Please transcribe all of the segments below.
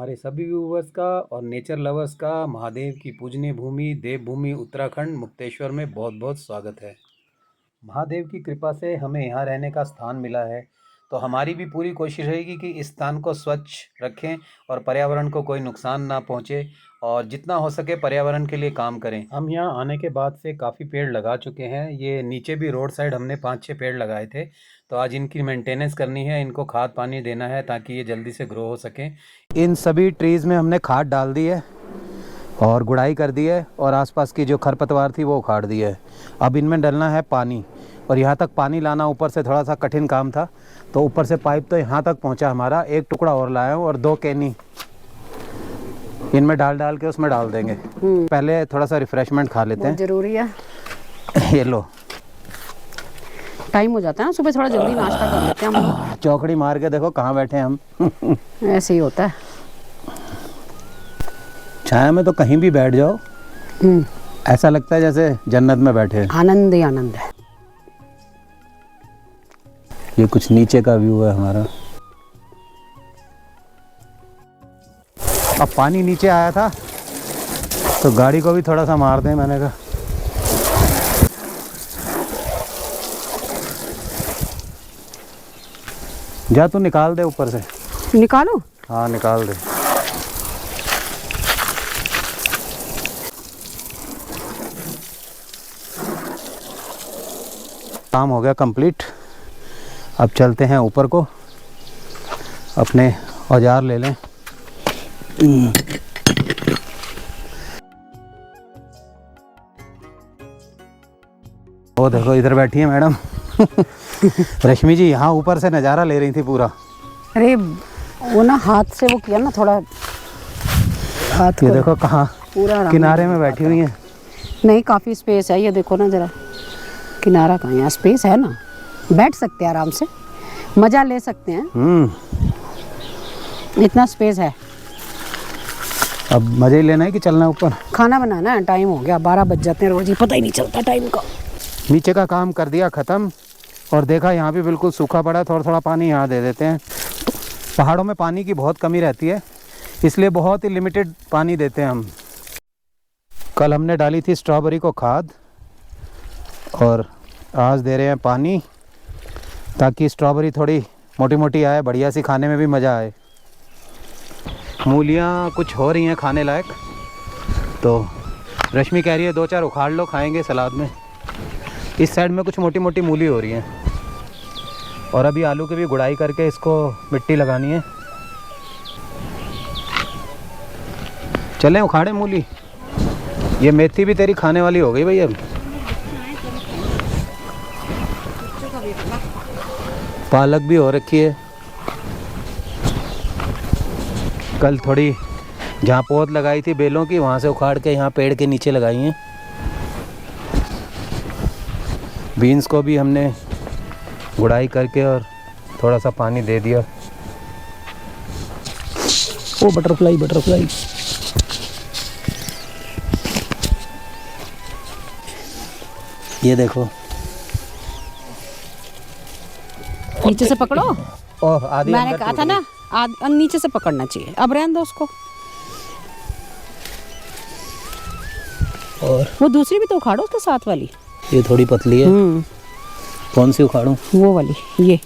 हमारे सभी व्यूवर्स का और नेचर लवर्स का महादेव की पूजनीय भूमि देवभूमि उत्तराखंड मुक्तेश्वर में बहुत बहुत स्वागत है। महादेव की कृपा से हमें यहाँ रहने का स्थान मिला है, तो हमारी भी पूरी कोशिश रहेगी कि इस स्थान को स्वच्छ रखें और पर्यावरण को कोई नुकसान ना पहुँचे और जितना हो सके पर्यावरण के लिए काम करें। हम यहाँ आने के बाद से काफ़ी पेड़ लगा चुके हैं। ये नीचे भी रोड साइड हमने 5-6 पेड़ लगाए थे, तो आज इनकी मेंटेनेंस करनी है, इनको खाद पानी देना है ताकि ये जल्दी से ग्रो हो सकें। इन सभी ट्रीज़ में हमने खाद डाल दी है और गुड़ाई कर दी है और आसपास की जो खरपतवार थी वो उखाड़ दी है। अब इनमें डलना है पानी, और यहाँ तक पानी लाना ऊपर से थोड़ा सा कठिन काम था, तो ऊपर से पाइप तो यहाँ तक पहुँचा हमारा। एक टुकड़ा और लाया हूँ और 2 कैनी इनमें डाल के उसमें डाल देंगे। पहले थोड़ा सा रिफ्रेशमेंट खा लेते हैं, जरूरी है। ये लो, टाइम हो जाता है ना, सुबह थोड़ा जल्दी नाश्ता कर लेते हैं हम लोग। चौकड़ी मार के देखो कहाँ बैठे हैं हम। ऐसे ही होता है, छाया में तो कहीं भी बैठ जाओ ऐसा लगता है जैसे जन्नत में बैठे हैं। आनंद ही आनंद है। ये कुछ नीचे का व्यू है हमारा। अब पानी नीचे आया था तो गाड़ी को भी थोड़ा सा मार दें, मैंने कहा। जा तू निकाल दे ऊपर से। निकालो। हाँ निकाल दे। काम हो गया कंप्लीट। अब चलते हैं ऊपर को, अपने औजार ले लें। वो देखो इधर बैठी है मैडम। रश्मि जी यहाँ ऊपर से नज़ारा ले रही थी पूरा। अरे वो ना हाथ से वो किया ना थोड़ा, हाथ ये देखो कहाँ पूरा किनारे में बैठी हुई है। नहीं, काफ़ी स्पेस है। ये देखो ना जरा, किनारा कहाँ है, स्पेस है ना, बैठ सकते हैं आराम से, मज़ा ले सकते हैं। इतना स्पेस है। अब मज़े ही लेना है कि चलना ऊपर? खाना बनाना है, टाइम हो गया, 12 बज जाते हैं रोज ही, पता ही नहीं चलता टाइम का। नीचे का काम कर दिया ख़त्म और देखा यहाँ भी बिल्कुल सूखा पड़ा है। थोड़ा थोड़ा पानी यहाँ दे देते हैं। पहाड़ों में पानी की बहुत कमी रहती है, इसलिए बहुत ही लिमिटेड पानी देते हैं हम। कल हमने डाली थी स्ट्रॉबेरी को खाद और आज दे रहे हैं पानी, ताकि स्ट्रॉबेरी थोड़ी मोटी मोटी आए, बढ़िया सी, खाने में भी मज़ा आए। मूलियाँ कुछ हो रही हैं खाने लायक, तो रश्मि कह रही है 2-4 उखाड़ लो, खाएंगे सलाद में। इस साइड में कुछ मोटी मोटी मूली हो रही हैं और अभी आलू की भी गुड़ाई करके इसको मिट्टी लगानी है। चलें उखाड़े मूली। ये मेथी भी तेरी खाने वाली हो गई भाई। अब पालक भी हो रखी है। कल थोड़ी जहाँ पौध लगाई थी बेलों की, वहाँ से उखाड़ के यहाँ पेड़ के नीचे लगाई हैं। बीन्स को भी हमने गुड़ाई करके और थोड़ा सा पानी दे दिया। ओ बटरफ्लाई बटरफ्लाई। ये देखो, नीचे से पकड़ो। ओह आधी मैंने कहा था ना, नीचे से पकड़ना चाहिए। अब रहने दो उसको। और वो दूसरी भी तो उखाड़ो, उसके साथ वाली। ये थोड़ी पतली है। कौन सी उखाड़ूं? वो वाली। ये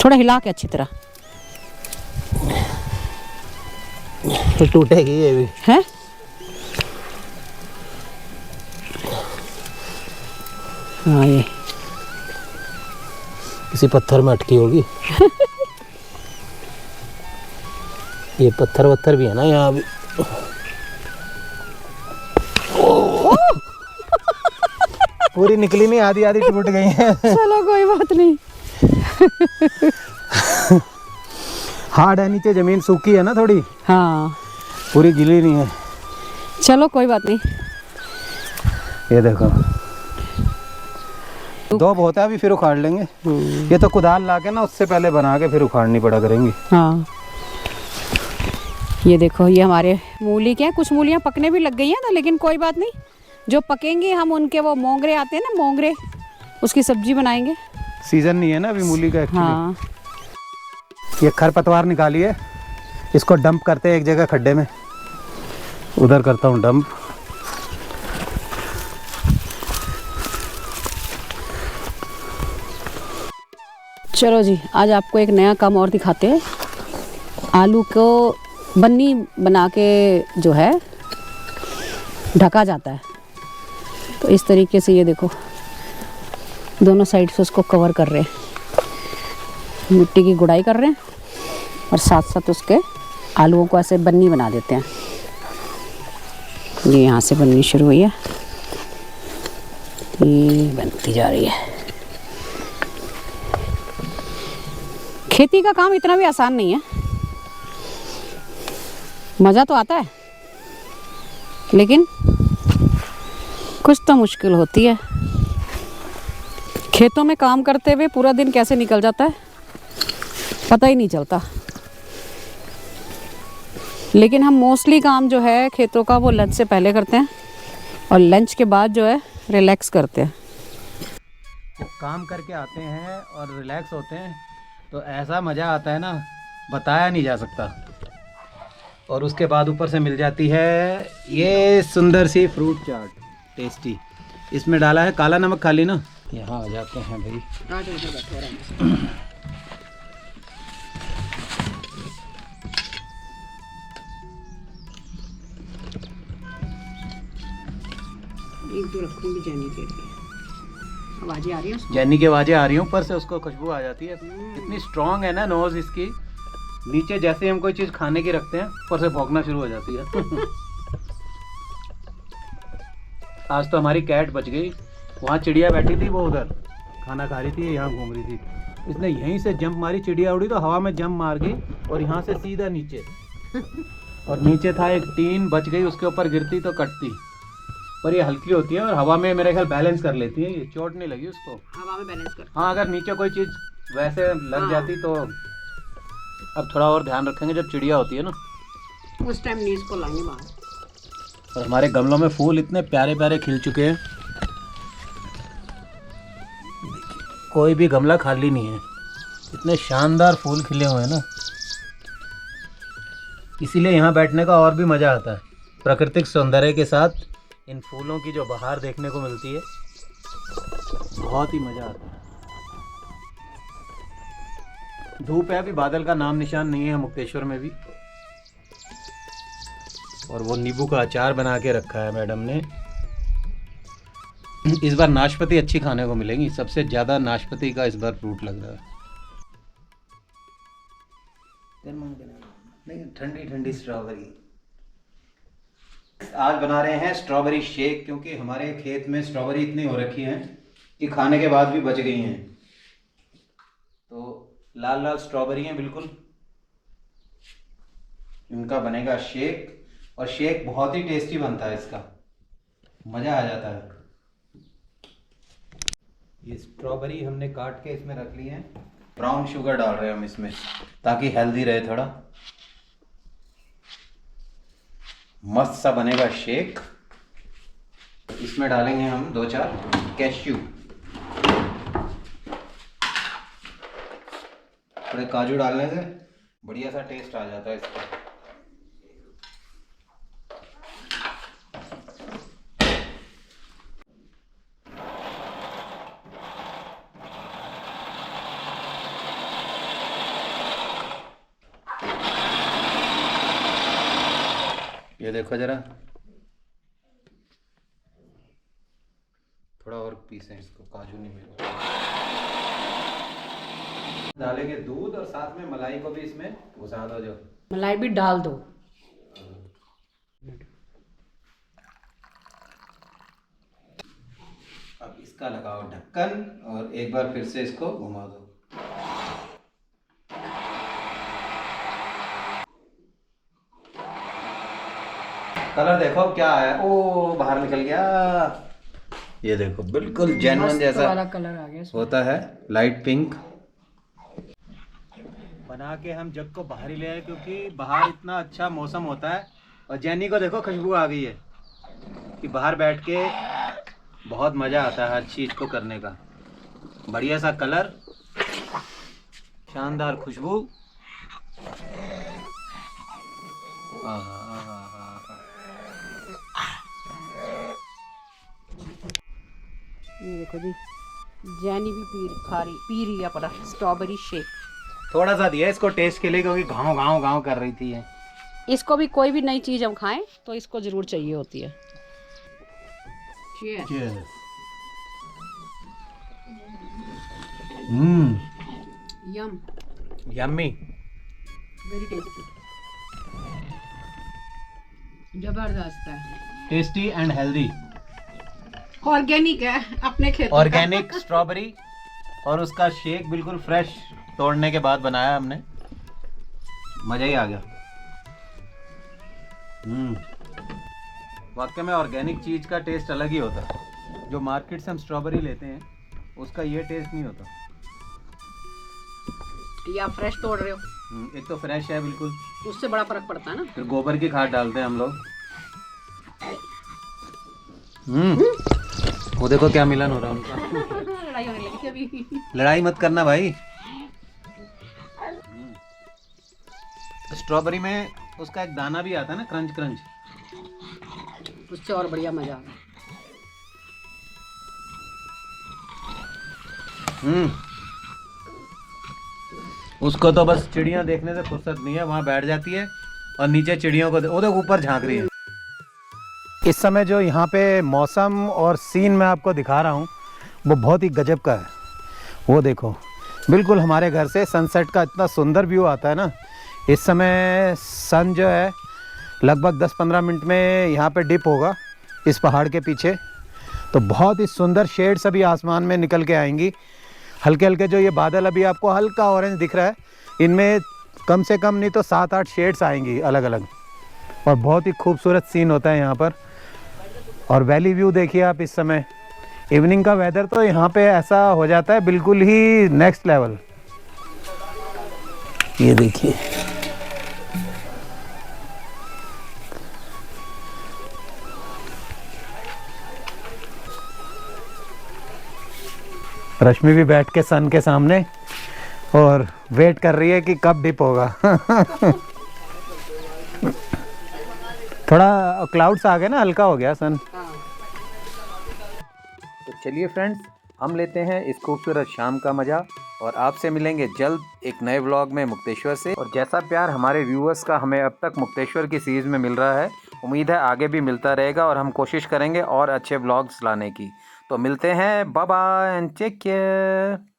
थोड़ा हिला के अच्छी तरह। तो टूटेगी ये भी है। हाँ, ये किसी पत्थर में अटकी होगी। ये पत्थर वत्थर भी है ना यहाँ भी। पूरी निकली नहीं, आधी आधी टूट गई है। चलो कोई बात नहीं। हार्ड है नीचे, जमीन सूखी है ना थोड़ी। हाँ, पूरी गिली नहीं है। चलो कोई बात नहीं। ये देखो, 2 बहुत है, अभी फिर उखाड़ लेंगे। ये तो कुदाल ला के ना उससे पहले बना के फिर उखाड़नी पड़ा करेंगी। हाँ, ये देखो, ये हमारे मूली के हैं। कुछ मूलियाँ पकने भी लग गई हैं ना, लेकिन कोई बात नहीं, जो पकेंगी हम उनके वो मोंगरे आते हैं ना, मोंगरे, उसकी सब्जी बनाएंगे। सीजन नहीं है ना अभी मूली का एक्चुअली। हाँ, ये खरपतवार निकाली है इसको डंप करते हैं एक जगह खड्डे में, उधर करता हूँ डंप। चलो जी, आज आपको एक नया काम और दिखाते हैं। आलू को बन्नी बना के जो है ढका जाता है। तो इस तरीके से ये देखो दोनों साइड से उसको कवर कर रहे हैं, मिट्टी की गुड़ाई कर रहे हैं और साथ साथ उसके आलूओं को ऐसे बन्नी बना देते हैं। ये यहाँ से बननी शुरू हुई है, ये बनती जा रही है। खेती का काम इतना भी आसान नहीं है, मज़ा तो आता है लेकिन कुछ तो मुश्किल होती है। खेतों में काम करते हुए पूरा दिन कैसे निकल जाता है पता ही नहीं चलता। लेकिन हम मोस्टली काम जो है खेतों का वो लंच से पहले करते हैं और लंच के बाद जो है रिलैक्स करते हैं। जब काम करके आते हैं और रिलैक्स होते हैं तो ऐसा मज़ा आता है ना, बताया नहीं जा सकता। और उसके बाद ऊपर से मिल जाती है ये सुंदर सी फ्रूट चाट, टेस्टी। इसमें डाला है काला नमक खाली ना। यहाँ आ जाते हैं भाई। एक दो रखूंगी जैनी के लिए। आवाज़ें आ रही हैं, जैनी की आवाज़ें आ रही हैं, ऊपर से उसको खुशबू आ जाती है। इतनी स्ट्रांग है ना नोज़ इसकी, नीचे जैसे ही हम कोई चीज़ खाने की रखते हैं ऊपर से भौंकना शुरू हो जाती है। आज तो हमारी कैट बच गई। वहाँ चिड़िया बैठी थी, वो उधर खाना खा रही थी, यहाँ घूम रही थी। इसने यहीं से जंप मारी, चिड़िया उड़ी तो हवा में जंप मार गई और यहाँ से सीधा नीचे। और नीचे था एक टीन, बच गई, उसके ऊपर गिरती तो कटती। पर ये हल्की होती है और हवा में मेरे ख्याल बैलेंस कर लेती है, ये चोट नहीं लगी उसको। हवा में बैलेंस कर। हाँ, अगर नीचे कोई चीज़ वैसे लग जाती तो अब थोड़ा और ध्यान रखेंगे जब चिड़िया होती है ना, उस टाइम नीज को लाएंगे बाहर। और हमारे गमलों में फूल इतने प्यारे प्यारे खिल चुके हैं, कोई भी गमला खाली नहीं है, इतने शानदार फूल खिले हुए हैं ना। इसीलिए यहाँ बैठने का और भी मज़ा आता है। प्राकृतिक सौंदर्य के साथ इन फूलों की जो बहार देखने को मिलती है, बहुत ही मज़ा आता है। धूप है, अभी बादल का नाम निशान नहीं है मुक्तेश्वर में भी। और वो नींबू का अचार बना के रखा है मैडम ने। इस बार नाशपाती अच्छी खाने को मिलेंगी, सबसे ज़्यादा नाशपाती का इस बार फ्रूट लग रहा है। नहीं, ठंडी ठंडी स्ट्रॉबेरी। आज बना रहे हैं स्ट्रॉबेरी शेक, क्योंकि हमारे खेत में स्ट्रॉबेरी इतनी हो रखी हैं कि खाने के बाद भी बच गई हैं। तो लाल लाल स्ट्रॉबेरी हैं बिल्कुल, इनका बनेगा शेक। और शेक बहुत ही टेस्टी बनता है, इसका मज़ा आ जाता है। ये स्ट्रॉबेरी हमने काट के इसमें रख ली है। ब्राउन शुगर डाल रहे हैं हम इसमें ताकि हेल्दी रहे थोड़ा। मस्त सा बनेगा शेक। इसमें डालेंगे हम 2-4 कैश्यू, थोड़े काजू डालने से बढ़िया सा टेस्ट आ जाता है इसका। ये देखो जरा, थोड़ा और पीस है इसको, काजू नहीं मिला। डालेंगे दूध और साथ में मलाई को भी इसमें घुसा दो। जो मलाई भी डाल दो। अब इसका लगाओ ढक्कन और एक बार फिर से इसको घुमा दो। कलर देखो क्या है, ओ बाहर निकल गया। ये देखो बिल्कुल जेन्युइन जैसा वाला कलर आ गया होता है, लाइट पिंक। बना के हम जग को बाहर ही ले आए, क्योंकि बाहर इतना अच्छा मौसम होता है। और जैनी को देखो खुशबू आ गई है कि बाहर बैठ के बहुत मज़ा आता है हर चीज़ को करने का। बढ़िया सा कलर, शानदार खुशबू। ये देखो जी, जैनी भी पी रही है अपना स्ट्रॉबेरी शेक। थोड़ा सा दिया इसको टेस्ट के लिए, क्योंकि गाँव गाँव गाँव कर रही थी ये। इसको भी कोई भी नई चीज़ हम खाएं तो इसको ज़रूर चाहिए होती है। Cheers. यम, यम्मी। वेरी टेस्टी, जबरदस्त है, टेस्टी एंड हेल्दी। ऑर्गेनिक है, अपने खेत ऑर्गेनिक स्ट्रॉबेरी, और उसका शेक बिल्कुल फ्रेश तोड़ने के बाद बनाया हमने। मज़ा ही आ गया। वाकई में ऑर्गेनिक चीज़ का टेस्ट अलग ही होता है। जो मार्केट से हम स्ट्रॉबेरी लेते हैं उसका ये टेस्ट नहीं होता। ये आप फ्रेश तोड़ रहे हो, एक तो फ्रेश है बिल्कुल, उससे बड़ा फर्क पड़ता है ना। फिर गोबर की खाद डालते हैं हम लोग। वो देखो क्या मिलन हो रहा है उनका। लड़ाई होने लगी थी अभी। लड़ाई मत करना भाई। स्ट्रॉबेरी में उसका एक दाना भी आता है ना, क्रंच क्रंच, उससे और बढ़िया मजा आ रहा। उसको तो बस चिड़िया देखने से फुर्सत नहीं है, वहां बैठ जाती है और नीचे चिड़ियों को वो देखो ऊपर झांक रही है। इस समय जो यहाँ पे मौसम और सीन मैं आपको दिखा रहा हूँ वो बहुत ही गजब का है। वो देखो, बिल्कुल हमारे घर से सनसेट का इतना सुंदर व्यू आता है ना। इस समय सन जो है लगभग 10-15 मिनट में यहाँ पे डिप होगा इस पहाड़ के पीछे। तो बहुत ही सुंदर शेड्स अभी आसमान में निकल के आएंगी। हल्के हल्के जो ये बादल अभी आपको हल्का ऑरेंज दिख रहा है, इनमें कम से कम नहीं तो 7-8 शेड्स आएंगी अलग अलग, और बहुत ही खूबसूरत सीन होता है यहाँ पर। और वैली व्यू देखिए आप इस समय, इवनिंग का वेदर तो यहाँ पे ऐसा हो जाता है बिल्कुल ही नेक्स्ट लेवल। ये देखिए, रश्मि भी बैठ के सन के सामने और वेट कर रही है कि कब डिप होगा। थोड़ा क्लाउड्स आ गए ना, हल्का हो गया सन। तो चलिए फ्रेंड्स, हम लेते हैं इस खूबसूरत शाम का मज़ा, और आपसे मिलेंगे जल्द एक नए व्लॉग में मुक्तेश्वर से। और जैसा प्यार हमारे व्यूअर्स का हमें अब तक मुक्तेश्वर की सीरीज़ में मिल रहा है, उम्मीद है आगे भी मिलता रहेगा, और हम कोशिश करेंगे और अच्छे व्लॉग्स लाने की। तो मिलते हैं, bye bye and take care.